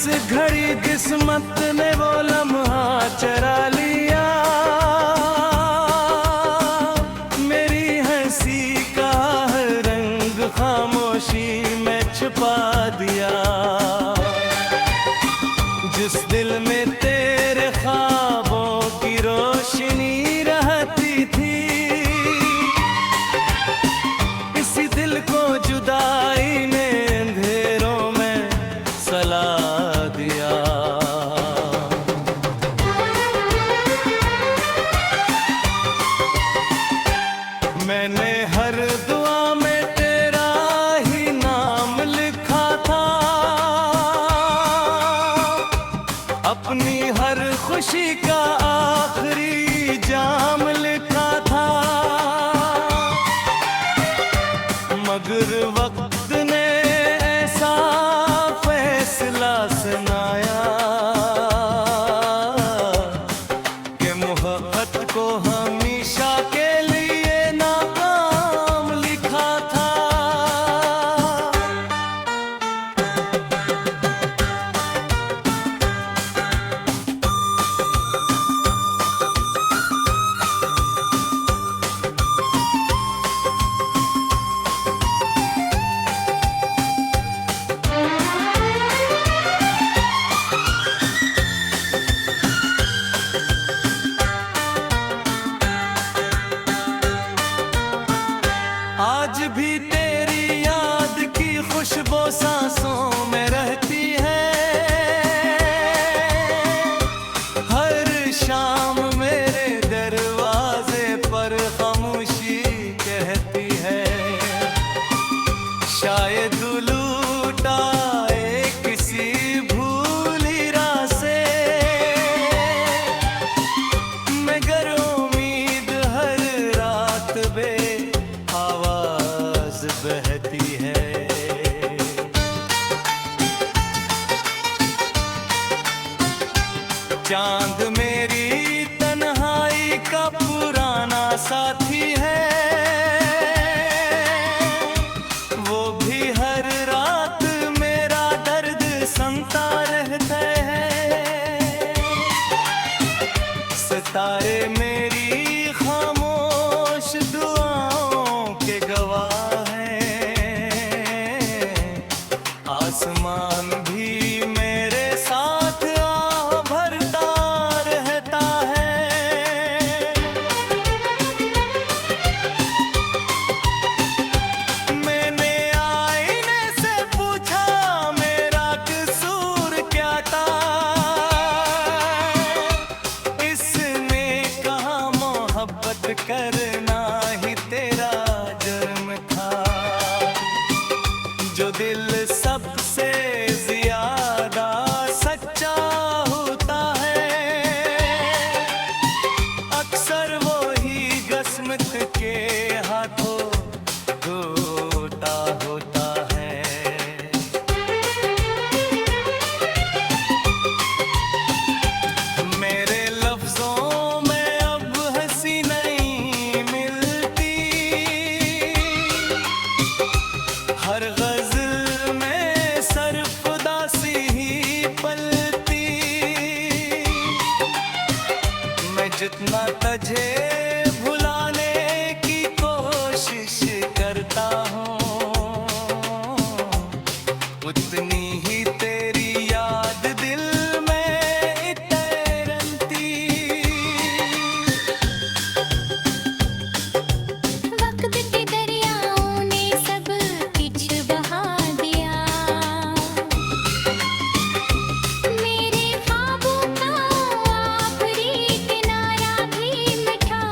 घड़ी किस्मत ने वो लम्हा चरा लिया, मेरी हंसी का हर रंग खामोशी में छुपा दिया। जिस दिल में तेरे ख्वाबों की रोशनी रहती थी, इसी दिल को जुदाई ने अंधेरों में सला दिया। मैंने हर दुआ में तेरा ही नाम लिखा था, अपनी हर खुशी का आखिरी जाम लिखा था। मगर वक्त ने ऐसा फैसला सुनाया कि मोहब्बत को हमेशा के लिए नाकाम लिखा था। आज भी तेरी याद की खुशबू सांसों में रहती है, हर शाम मेरे दरवाजे पर खामोशी कहती है। शायद लूट आए किसी भूली राह से, मगर उम्मीद हर रात बे आवाज बहती है। चांद मेरी तन्हाई का पुराना साथी है, वो भी हर रात मेरा दर्द सुनता रहता है। सितारे मेरी खामोश दुआओं के गवाह हैं, आसमान भी मेरे साथ आह भरता रहता है। मैंने आईने से पूछा मेरा कसूर क्या था, इसने कहा मोहब्बत करना ही तेरा जुर्म था। जो दिल सबसे ज्यादा सच्चा होता है, अक्सर वो ही किस्मत के हाथों टूटा होता है। मेरे लफ्जों में अब हंसी नहीं मिलती, हर गज़ल में सिर्फ उदासी ही पलती। मैं जितना तुझे भुलाने की कोशिश करता हूँ, उतनी ही तेरी याद दिल में तैरती। वक्त के दरियाओं ने सब कुछ बहा दिया, मेरे ख्वाबों का आखिरी किनारा भी मिटा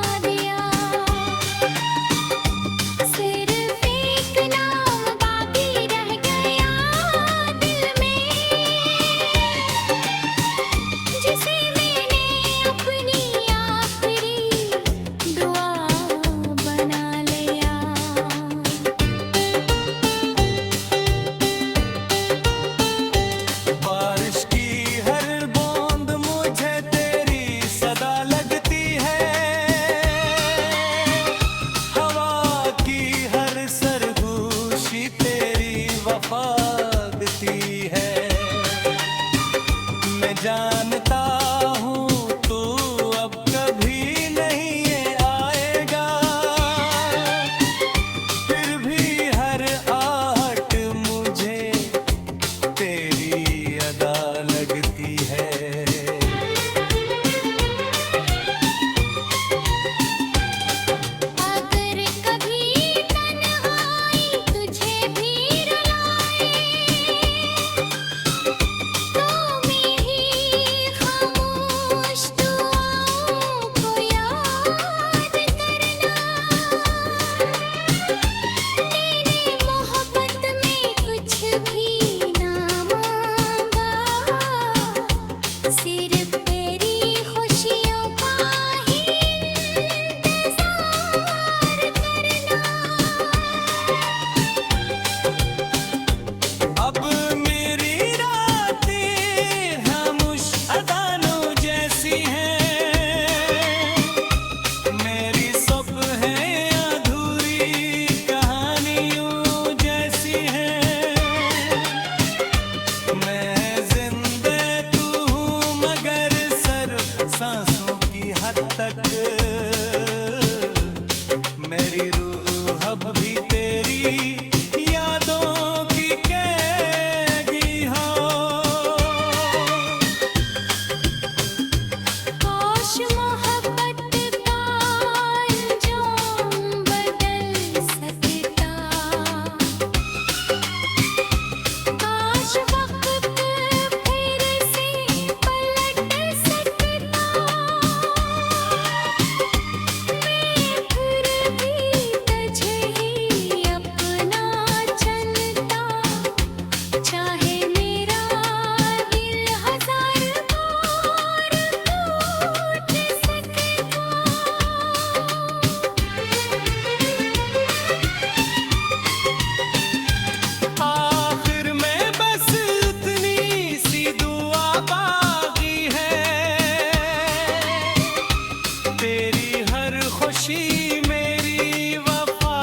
खुशी मेरी वफा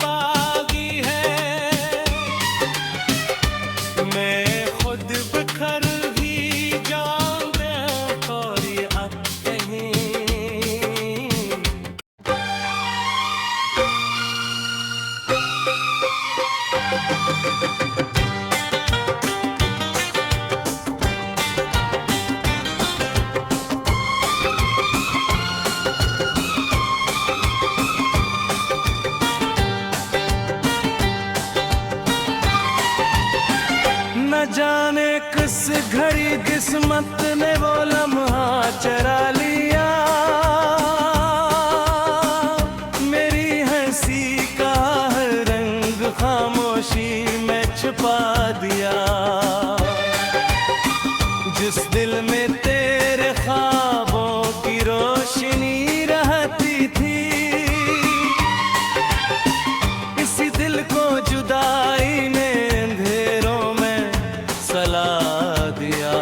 बागी है, मैं खुद बिखर भी जाऊं और अब कहीं। न जाने किस घड़ी किस्मत ने वो लम्हा चरा लिया, मेरी हंसी का हर रंग खामोशी में छुपा दिया। जिस दिल में तेरे ख्वाबों की रोशनी रहती थी, इसी दिल को जुदाई ने अंधेरों में सला दिया।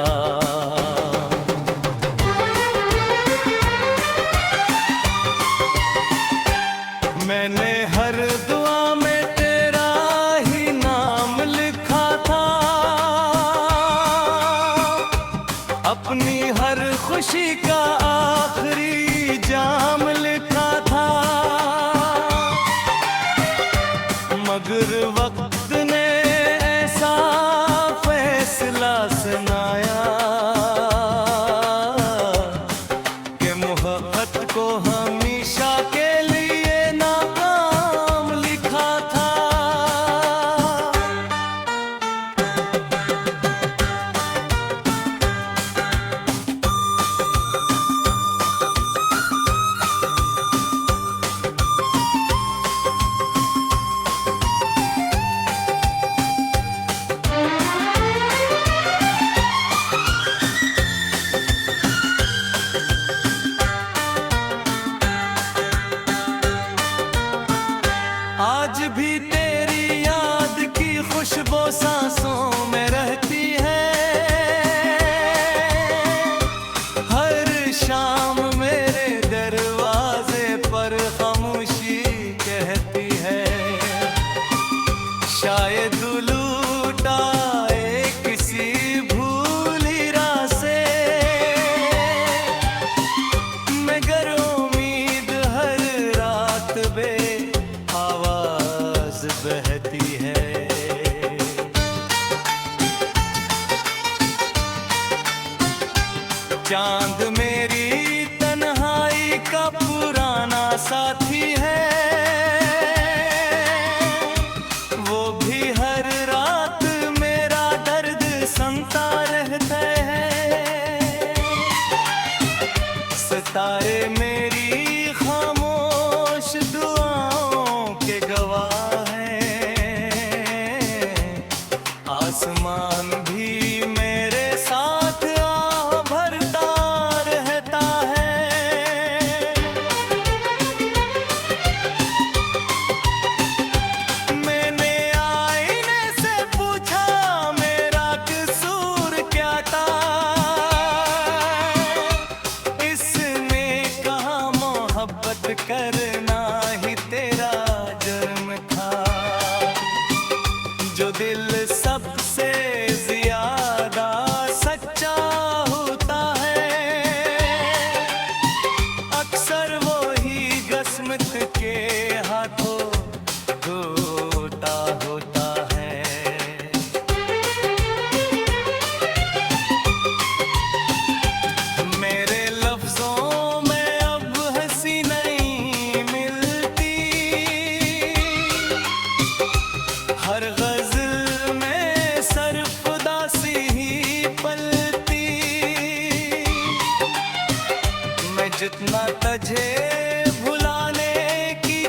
मैंने हर दुआ में तेरा ही नाम लिखा था, अपनी हर खुशी का आखिरी जाम लिखा था। मगर वक्त ने ऐसा फैसला सुनाया कि मोहब्बत को हमेशा के लिए नाकाम लिखा था। आज भी तेरी याद की खुशबू सांसों में रहती है, हर शाम मेरे दरवाजे पर खामोशी कहती है। शायद लूट आए किसी भूली राह से, मगर उम्मीद हर रात बे आवाज बहती है। चांद मेरी तन्हाई का पुराना साथी है, वो भी हर रात मेरा दर्द सुनता रहता है। सितारे मेरी खामोश दुआओं के गवाह हैं, आसमान भी मेरे साथ आह भरता रहता है। मैंने आईने से पूछा मेरा कसूर क्या था, इसने कहा मोहब्बत करना ही तेरा जुर्म था। जो दिल सबसे ज्यादा सच्चा होता है, अक्सर वो ही किस्मत के हाथों टूटा होता है। मेरे लफ्जों में अब हंसी नहीं मिलती, हर गजल में सिर्फ उदासी ही पलती। मैं जितना तुझे भुलाने की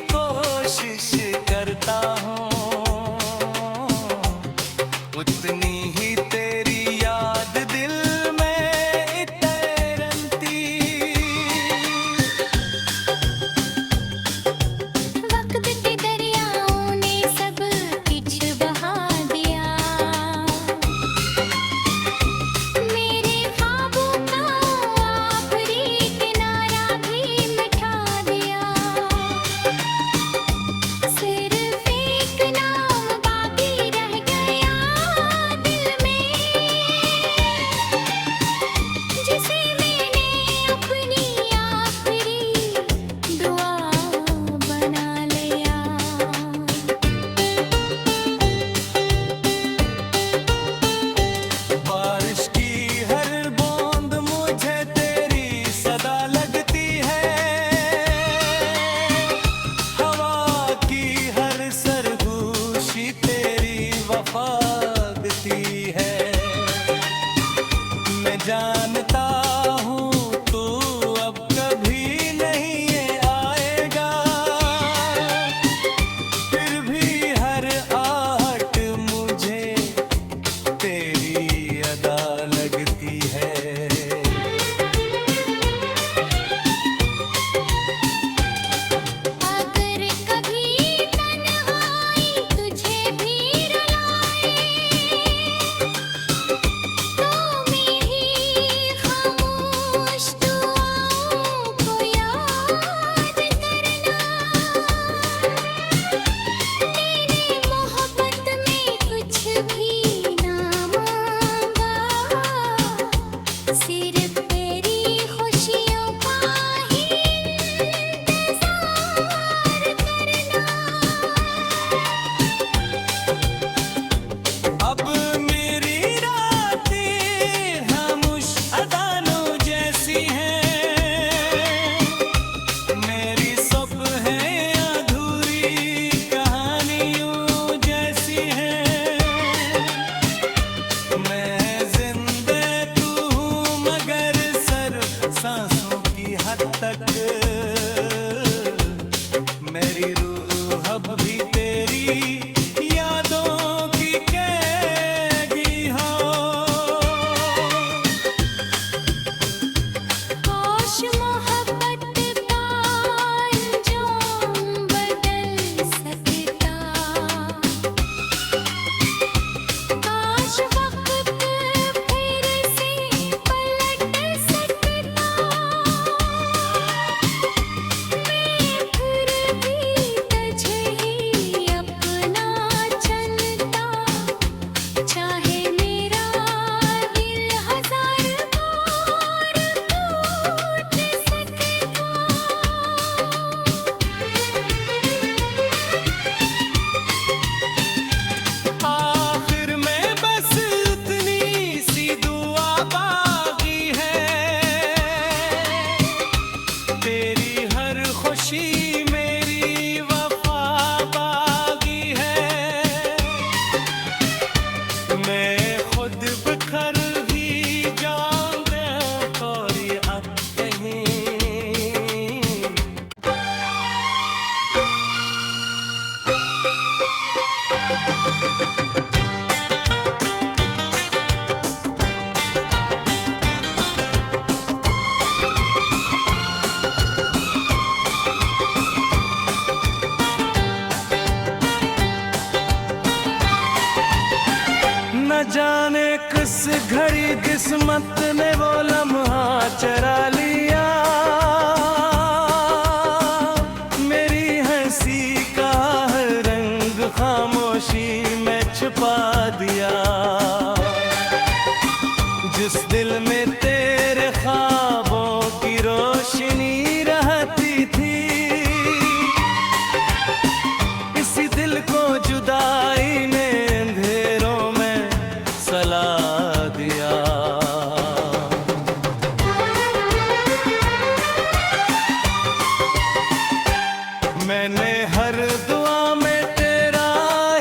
मैंने हर दुआ में तेरा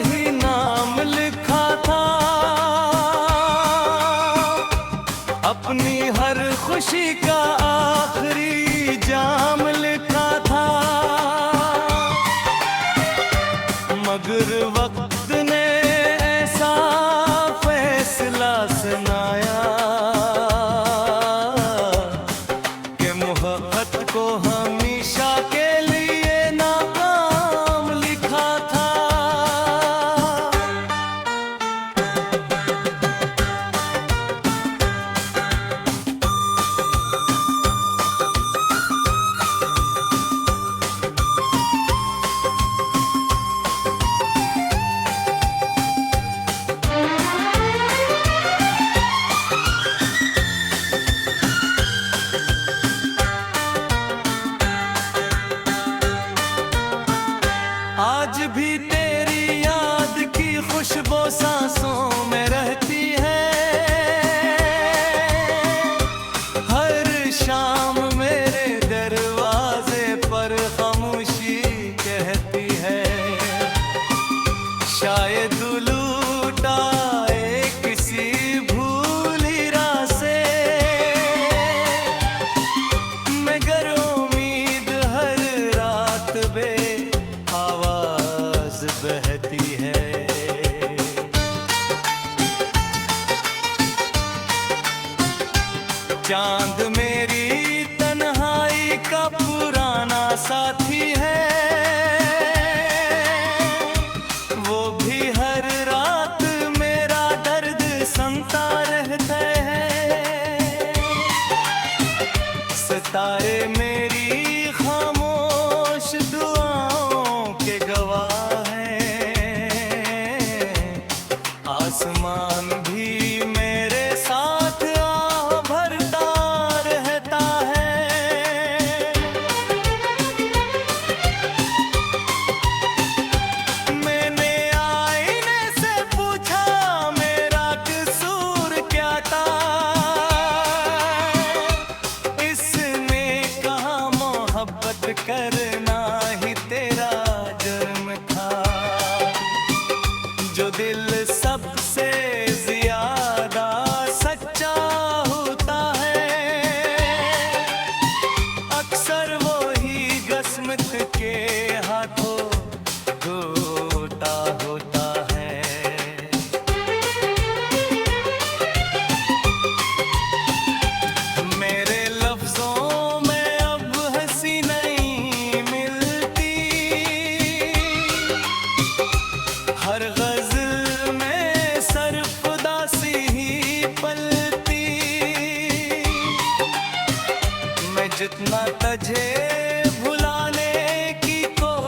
ही नाम लिखा था, अपनी हर खुशी का आखिरी जाम लिखा था। मगर वक्त ने ऐसा फैसला सुनाया कि मोहब्बत को हमेशा के लिए नाकाम लिखा था। आज भी तेरी याद की खुशबू सांसों में रहती है, हर शाम मेरे दरवाजे पर खामोशी कहती है। शायद लूट आए किसी भूली राह से, मगर उम्मीद हर रात बे आवाज बहती है। चांद मेरी तन्हाई का पुराना साथी है, वो भी हर रात मेरा दर्द सुनता रहता है। सितारे मेरी खामोश दुआओं के गवाह हैं, आसमान भी मेरे साथ आह भरता रहता है। मैंने आईने से पूछा मेरा कसूर क्या था, इसने कहा मोहब्बत करना ही तेरा जुर्म था। जो दिल सबसे ज्यादा सच्चा होता है, अक्सर वो ही किस्मत के हाथों टूटा होता है। मेरे लफ्जों में अब हंसी नहीं मिलती, हर गज़ल में सिर्फ उदासी ही पलती। मैं जितना तुझे भुलाने की कोशिश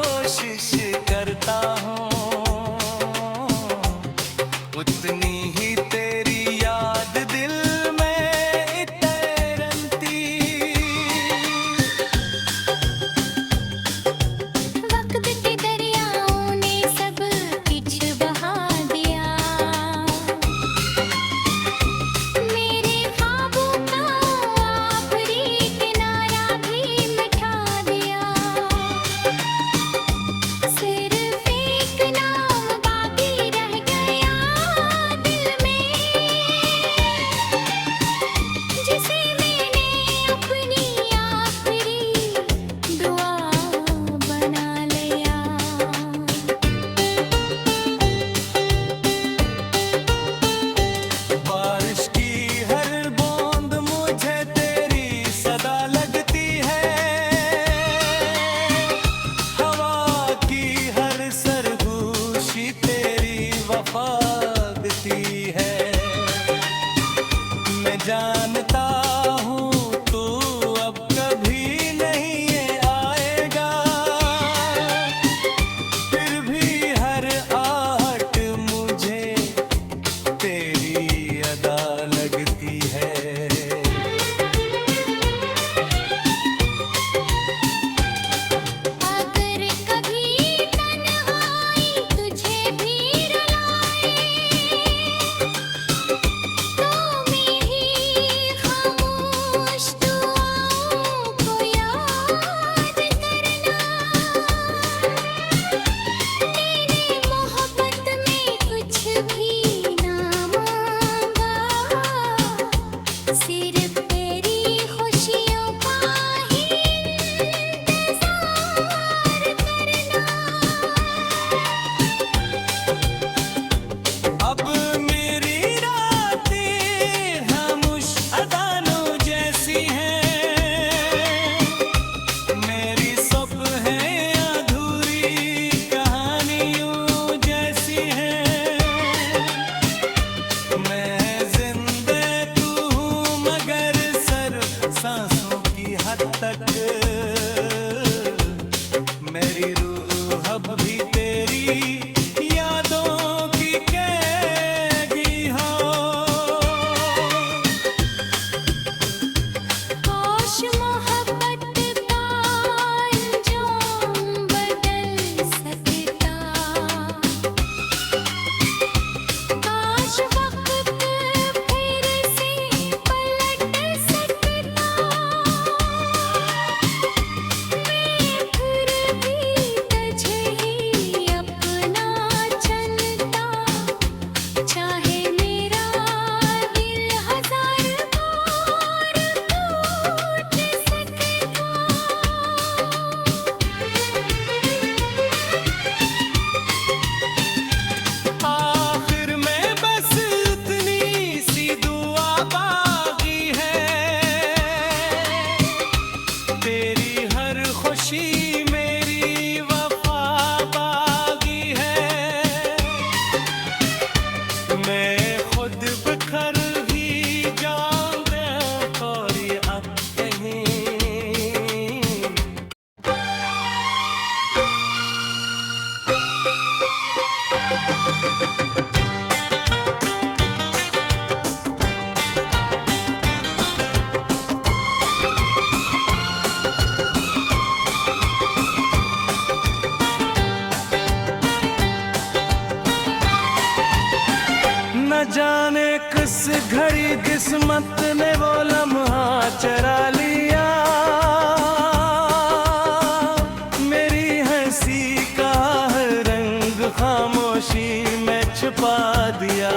मेरी रूह अब भी तेरी यादों की कैदी हो। काश मोहब्बत का अंजाम बदल सकता, काश वक्त फिर से पलट सकता। मैं फिर भी तुझे ही अपना चलता, चाहे मेरा दिल हजार बार टूट सकता। आखिर में बस इतनी सी दुआ बाकी है, तेरी हर खुशी मेरी वफा बाकी है। मैं खुद बिखर भी जाऊं और ये अब कहीं न जाने किस घड़ी किस्मत ने वो लम्हा चरा लिया, मेरी हंसी का हर रंग खामोशी में छुपा दिया।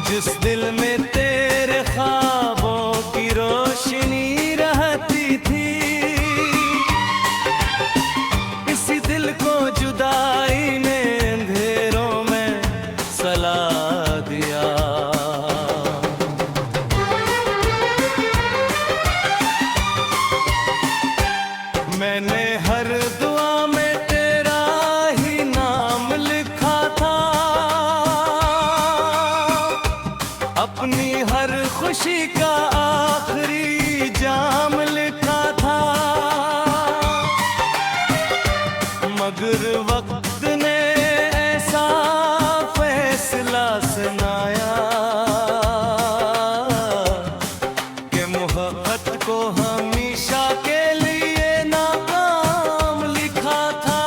जिस दिल में तेरे ख्वाबों की रोशनी रहती थी, इसी दिल को जुदाई ने अंधेरों में सला दिया। मैंने हर दुआ में तेरा ही नाम लिखा था, अपनी हर खुशी का आखिरी जाम लिखा था। मगर वक्त ने ऐसा फैसला सुनाया कि मोहब्बत को हमेशा के लिए नाकाम लिखा था।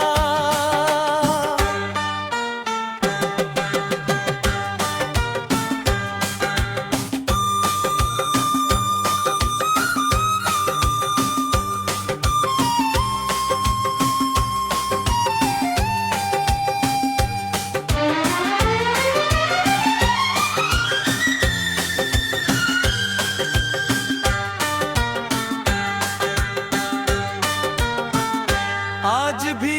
आज भी